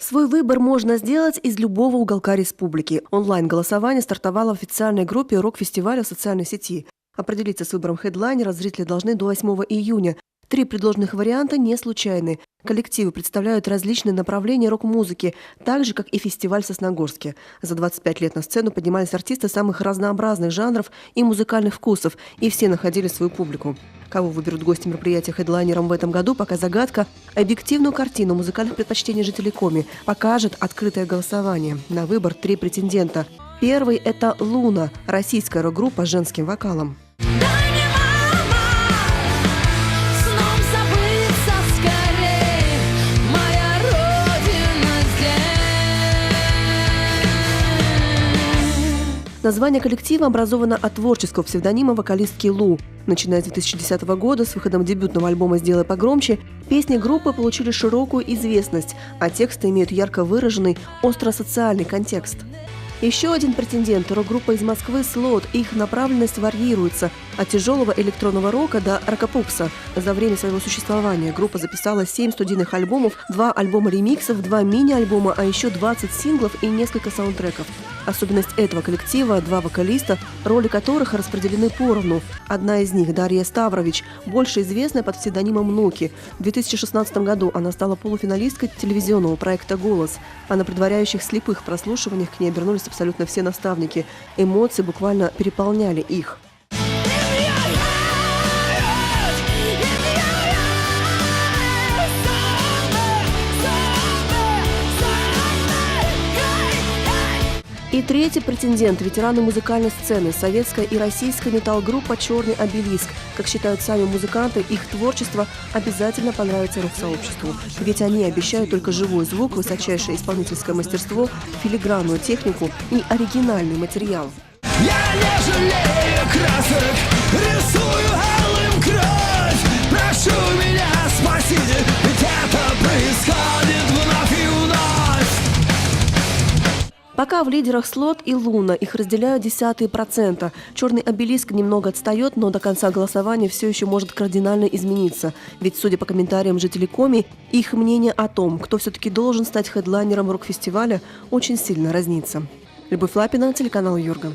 Свой выбор можно сделать из любого уголка республики. Онлайн-голосование стартовало в официальной группе рок-фестиваля в социальной сети. Определиться с выбором хедлайнера зрители должны до 8 июня. 3 предложенных варианта не случайны. Коллективы представляют различные направления рок-музыки, так же, как и фестиваль в Сосногорске. За 25 лет на сцену поднимались артисты самых разнообразных жанров и музыкальных вкусов, и все находили свою публику. Кого выберут гости мероприятия хедлайнером в этом году, пока загадка. Объективную картину музыкальных предпочтений жителей Коми покажет открытое голосование. На выбор 3 претендента. Первый – это «Луна», российская рок-группа с женским вокалом. Название коллектива образовано от творческого псевдонима вокалистки Лу. Начиная с 2010 года, с выходом дебютного альбома «Сделай погромче», песни группы получили широкую известность, а тексты имеют ярко выраженный остро-социальный контекст. Еще один претендент – рок-группа из Москвы «Слот». Их направленность варьируется от тяжелого электронного рока до рокопопса. За время своего существования группа записала 7 студийных альбомов, 2 альбома ремиксов, 2 мини-альбома, а еще 20 синглов и несколько саундтреков. Особенность этого коллектива – 2 вокалиста, роли которых распределены поровну. Одна из них – Дарья Ставрович, больше известная под псевдонимом Ноки. В 2016 году она стала полуфиналисткой телевизионного проекта «Голос», а на предваряющих слепых прослушиваниях к ней обернулись абсолютно все наставники. Эмоции буквально переполняли их. И третий претендент – ветераны музыкальной сцены, советская и российская металл-группа «Черный обелиск». Как считают сами музыканты, их творчество обязательно понравится рок-сообществу. Ведь они обещают только живой звук, высочайшее исполнительское мастерство, филигранную технику и оригинальный материал. Я не жалею красок, рисую алым кровь. Прошу меня, спасите, ведь это происходит вновь и вновь. Пока в лидерах «Слот» и «Луна», их разделяют 0,1%. «Черный обелиск» немного отстает, но до конца голосования все еще может кардинально измениться. Ведь, судя по комментариям жителей Коми, их мнение о том, кто все-таки должен стать хедлайнером рок-фестиваля, очень сильно разнится. Любовь Лапина, телеканал Юрга.